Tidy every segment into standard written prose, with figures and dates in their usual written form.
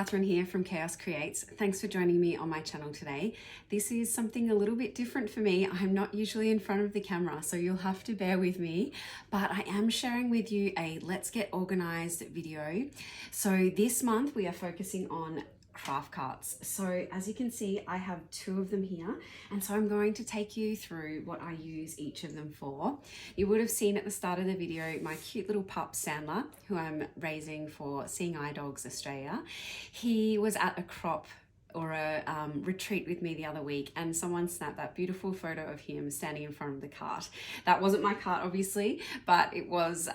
Katherine here from KAOS Creates. Thanks for joining me on my channel today. This is something a little bit different for me. I'm not usually in front of the camera, so you'll have to bear with me, but I am sharing with you a Let's Get Organised video. So this month we are focusing on craft carts. So as you can see, I have two of them here, and so I'm going to take you through what I use each of them for. You would have seen at the start of the video my cute little pup Sandler, who I'm raising for Seeing Eye Dogs Australia. He was at a crop or a retreat with me the other week, and someone snapped that beautiful photo of him standing in front of the cart. That wasn't my cart, obviously, but it was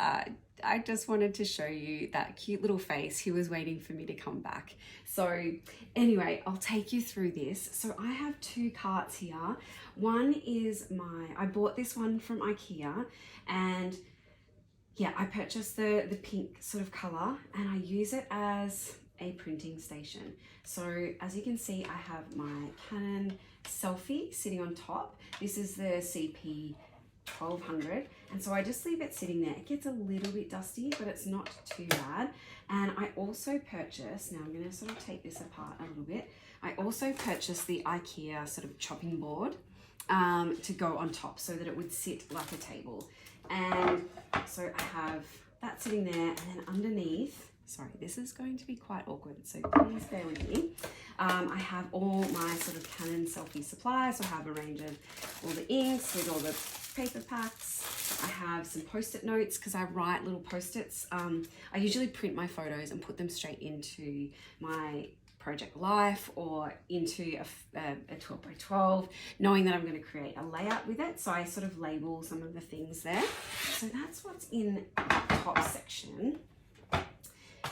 I just wanted to show you that cute little face. He was waiting for me to come back. So anyway, I'll take you through this. So I have two carts here. One is I bought this one from IKEA, and yeah, I purchased the pink sort of color, and I use it as a printing station. So as you can see, I have my Canon selfie sitting on top. This is the CP 1200, and so I just leave it sitting there. It gets a little bit dusty, but it's not too bad. And I also purchased, now I'm going to sort of take this apart a little bit, I also purchased the IKEA sort of chopping board to go on top so that it would sit like a table. And so I have that sitting there, and then underneath, sorry, this is going to be quite awkward, so please bear with me. I have all my sort of Canon selfie supplies. So I have a range of all the inks with all the paper packs. I have some post-it notes because I write little post-its. I usually print my photos and put them straight into my Project Life or into a 12 by 12, knowing that I'm going to create a layout with it. So I sort of label some of the things there. So that's what's in the top section.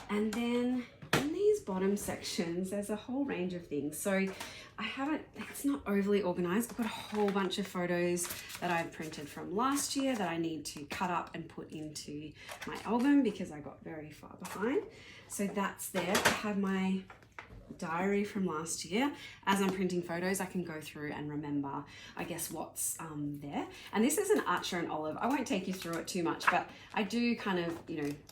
And then in these bottom sections, there's a whole range of things. So it's not overly organized. I've got a whole bunch of photos that I've printed from last year that I need to cut up and put into my album because I got very far behind. So that's there. I have my diary from last year. As I'm printing photos, I can go through and remember, I guess, what's there. And this is an Archer and Olive. I won't take you through it too much, but I do kind of,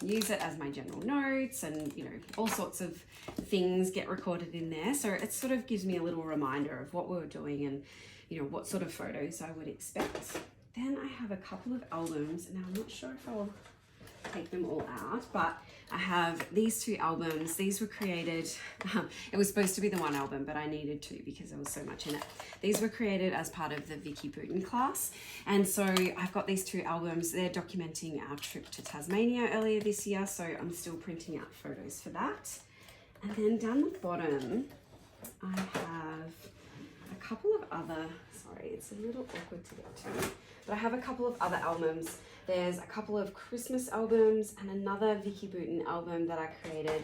use it as my general notes, and, all sorts of things get recorded in there. So it sort of gives me a little reminder of what we were doing and, what sort of photos I would expect. Then I have a couple of albums. Now I'm not sure if I'll take them all out, but I have these two albums. These were created, it was supposed to be the one album, but I needed two because there was so much in it. These were created as part of the Vicky Booten class, and so I've got these two albums. They're documenting our trip to Tasmania earlier this year, so I'm still printing out photos for that. And then down the bottom, I have a couple of other, sorry, it's a little awkward to get to, but I have a couple of other albums. There's a couple of Christmas albums and another Vicky Booten album that I created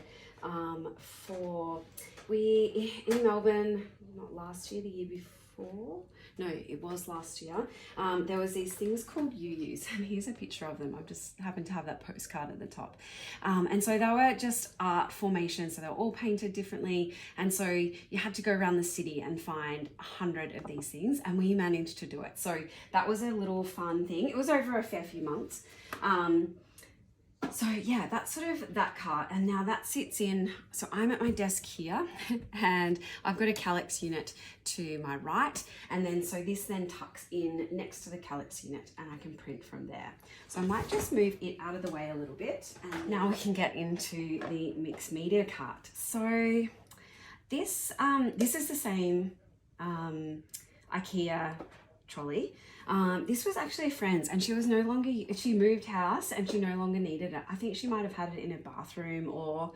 in Melbourne, not last year, the year before. No, it was last year. There was these things called UUs, and here's a picture of them. I just happened to have that postcard at the top. And so they were just art formations, so they were all painted differently. And so you had to go around the city and find 100 of these things, and we managed to do it. So that was a little fun thing. It was over a fair few months. So yeah, that's sort of that cart, and now that sits in, so I'm at my desk here and I've got a Calyx unit to my right, and then so this then tucks in next to the Calyx unit and I can print from there. So I might just move it out of the way a little bit, and now we can get into the mixed media cart. So this is the same IKEA trolley. This was actually a friend's, and she moved house and she no longer needed it. I think she might have had it in her bathroom, or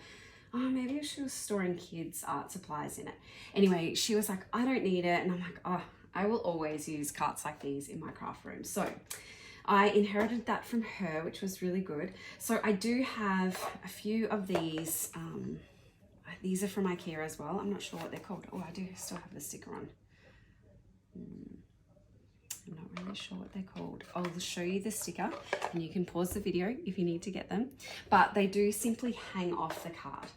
maybe she was storing kids' art supplies in it. Anyway, she was like, I don't need it. And I'm like, oh, I will always use carts like these in my craft room. So I inherited that from her, which was really good. So I do have a few of these. These are from IKEA as well. I'm not sure what they're called. Oh, I do still have the sticker on. I'm not really sure what they're called. I'll show you the sticker and you can pause the video if you need to get them, but they do simply hang off the card.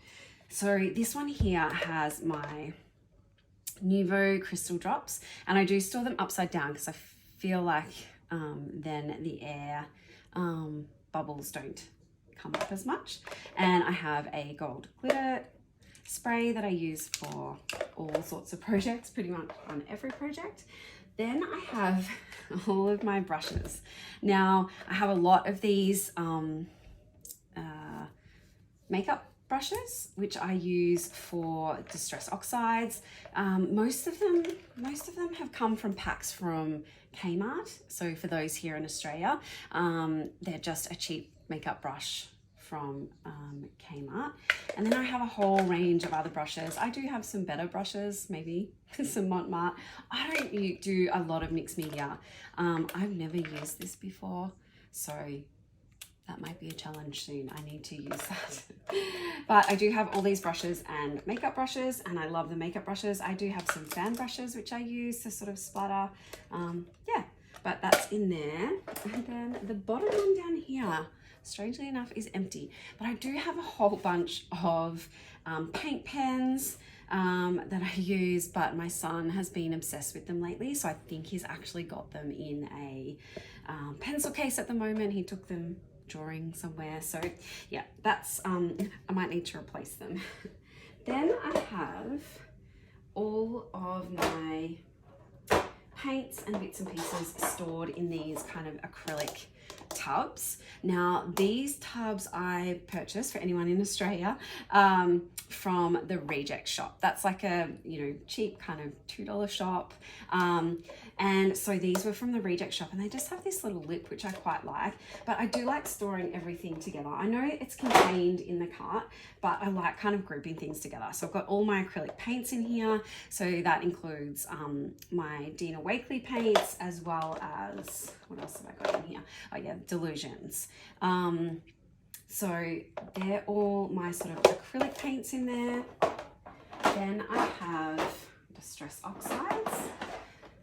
So this one here has my Nuvo crystal drops, and I do store them upside down because I feel like then the air bubbles don't come up as much. And I have a gold glitter spray that I use for all sorts of projects, pretty much on every project. Then I have all of my brushes. Now, I have a lot of these makeup brushes, which I use for distress oxides. Most of them have come from packs from Kmart. So for those here in Australia, they're just a cheap makeup brush from Kmart. And then I have a whole range of other brushes. I do have some better brushes, maybe some Montmartre. I don't do a lot of mixed media. I've never used this before, so that might be a challenge soon. I need to use that. But I do have all these brushes and makeup brushes, and I love the makeup brushes. I do have some fan brushes, which I use to sort of splatter. Yeah, but that's in there. And then the bottom one down here, strangely enough, is empty. But I do have a whole bunch of paint pens that I use, but my son has been obsessed with them lately. So I think he's actually got them in a pencil case at the moment. He took them drawing somewhere, so yeah, that's I might need to replace them. Then I have all of my paints and bits and pieces stored in these kind of acrylic tubs. Now these tubs I purchased, for anyone in Australia, from the Reject shop. That's like a, you know, cheap kind of $2 shop. And so these were from the Reject shop, and they just have this little lip, which I quite like. But I do like storing everything together. I know it's contained in the cart, but I like kind of grouping things together. So I've got all my acrylic paints in here. So that includes my Dina Wakley paints, as well as, what else have I got in here? Oh yeah, Delusions. So they're all my sort of acrylic paints in there. Then I have Distress Oxides.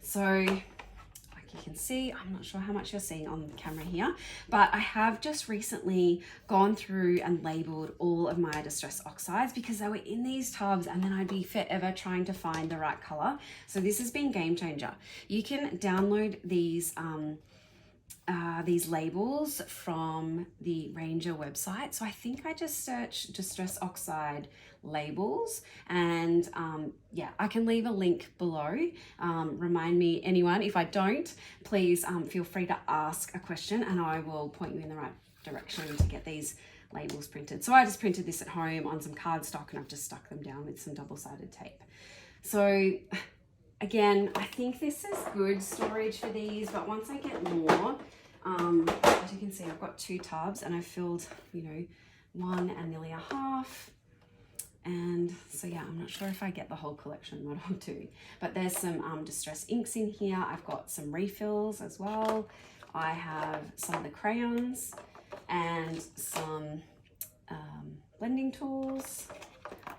So like you can see, I'm not sure how much you're seeing on the camera here, but I have just recently gone through and labeled all of my Distress Oxides because they were in these tubs, and then I'd be forever trying to find the right color. So this has been a game changer. You can download these labels from the Ranger website. So I think I just searched Distress Oxide labels, and yeah, I can leave a link below. Remind me, anyone, if I don't, please feel free to ask a question and I will point you in the right direction to get these labels printed. So I just printed this at home on some cardstock, and I've just stuck them down with some double-sided tape. So again, I think this is good storage for these, but once I get more, as you can see, I've got 2 tubs, and I've filled, you know, 1 and nearly a half. And so yeah, I'm not sure if I get the whole collection, what I'll do. But there's some distress inks in here. I've got some refills as well. I have some of the crayons and some blending tools.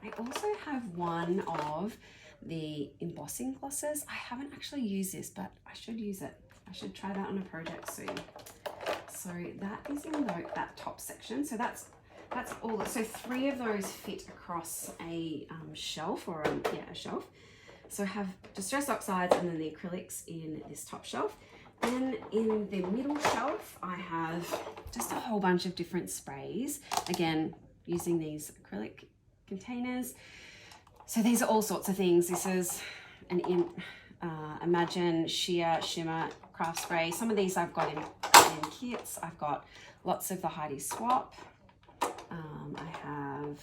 I also have one of the embossing glosses. I haven't actually used this, but I should use it. I should try that on a project soon. So that is in that top section. So that's all. So 3 of those fit across a shelf, or a shelf. So I have Distress Oxides and then the acrylics in this top shelf. Then in the middle shelf, I have just a whole bunch of different sprays. Again, using these acrylic containers. So these are all sorts of things. This is an Imagine Sheer Shimmer Craft Spray. Some of these I've got in kits. I've got lots of the Heidi Swap. I have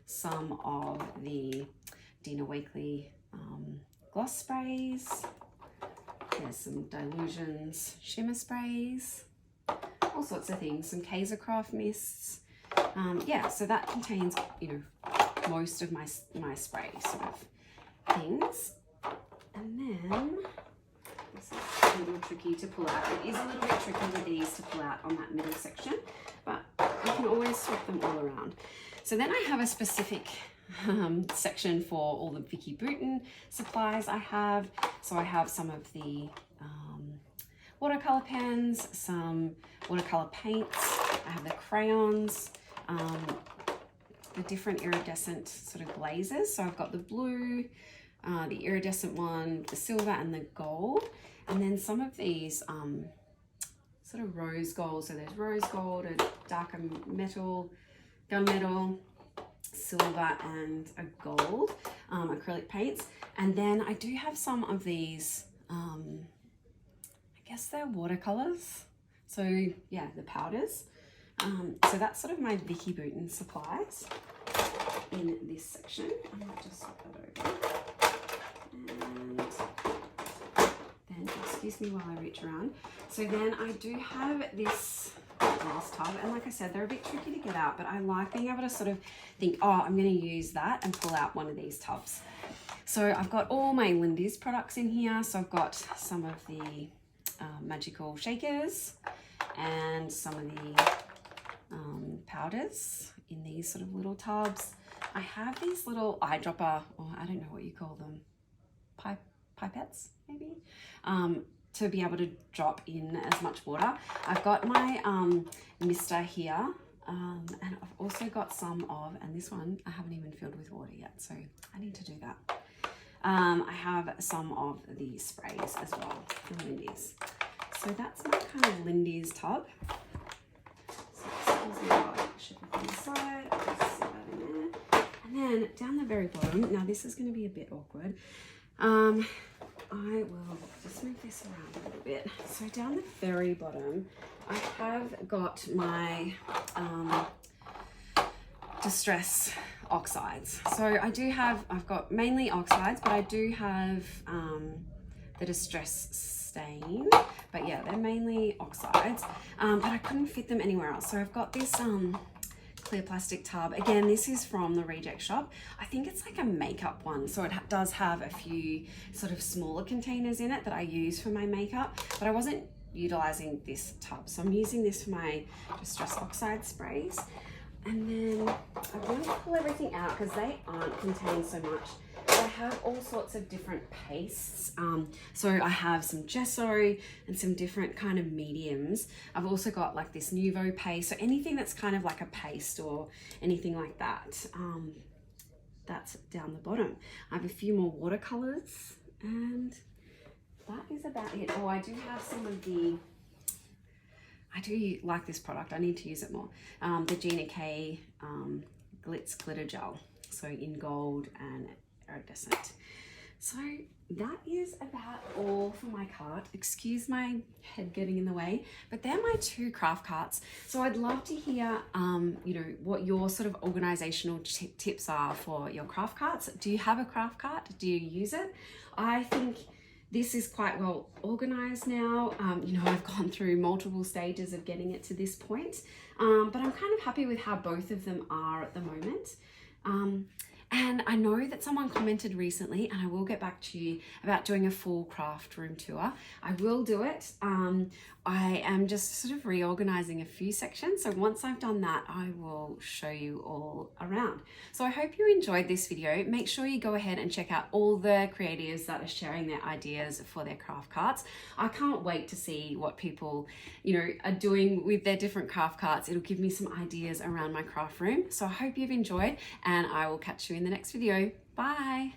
some of the Dina Wakley gloss sprays. There's some Delusions shimmer sprays, all sorts of things, some Kaiser Craft mists. Yeah, so that contains, you know, most of my spray sort of things. And then this is a little tricky to pull out. It is a little bit tricky with these to pull out on that middle section, but you can always swap them all around. So then I have a specific section for all the Vicky Bouton supplies I have. So I have some of the watercolor pens, some watercolor paints. I have the crayons, the different iridescent sort of glazes. So I've got the blue, the iridescent one, the silver and the gold. And then some of these sort of rose gold. So there's rose gold, a darker metal, gunmetal, silver and a gold acrylic paints. And then I do have some of these, I guess they're watercolors. So yeah, the powders. So that's sort of my Vicky Bouton supplies in this section. I might just swap that over. And then, excuse me while I reach around. So then I do have this glass tub, and like I said, they're a bit tricky to get out, but I like being able to sort of think, oh, I'm going to use that, and pull out one of these tubs. So I've got all my Lindy's products in here. So I've got some of the magical shakers and some of the powders in these sort of little tubs. I have these little eyedropper, or I don't know what you call them, pipettes maybe, to be able to drop in as much water. I've got my mister here, and I've also got some of, and this one I haven't even filled with water yet, so I need to do that. I have some of the sprays as well from Lindy's. So that's my kind of Lindy's tub. So excuse me while I shift it inside. Just set that in there. And then down the very bottom, now this is going to be a bit awkward. I will just move this around a little bit. So down the very bottom, I have got my distress oxides. So I do have, I've got mainly oxides, but I do have the distress stain. But yeah, they're mainly oxides, but I couldn't fit them anywhere else. So I've got this clear plastic tub. Again, this is from the Reject Shop. I think it's like a makeup one, so it does have a few sort of smaller containers in it that I use for my makeup, but I wasn't utilizing this tub, so I'm using this for my distress oxide sprays. And then I want to pull everything out because they aren't contained so much. But I have all sorts of different pastes. So I have some gesso and some different kind of mediums. I've also got like this Nuvo paste. So anything that's kind of like a paste or anything like that, that's down the bottom. I have a few more watercolors, and that is about it. Oh, I do have some of the, I do like this product. I need to use it more. The Gina K Glitz Glitter Gel. So in gold and iridescent. So that is about all for my cart. Excuse my head getting in the way, but they're my two craft carts. So I'd love to hear, you know, what your sort of organizational tips are for your craft carts. Do you have a craft cart? Do you use it? I think this is quite well organized now. You know, I've gone through multiple stages of getting it to this point, but I'm kind of happy with how both of them are at the moment. And I know that someone commented recently, and I will get back to you about doing a full craft room tour. I will do it. I am just sort of reorganizing a few sections. So once I've done that, I will show you all around. So I hope you enjoyed this video. Make sure you go ahead and check out all the creatives that are sharing their ideas for their craft carts. I can't wait to see what people, you know, are doing with their different craft carts. It'll give me some ideas around my craft room. So I hope you've enjoyed, and I will catch you in the next video. Bye.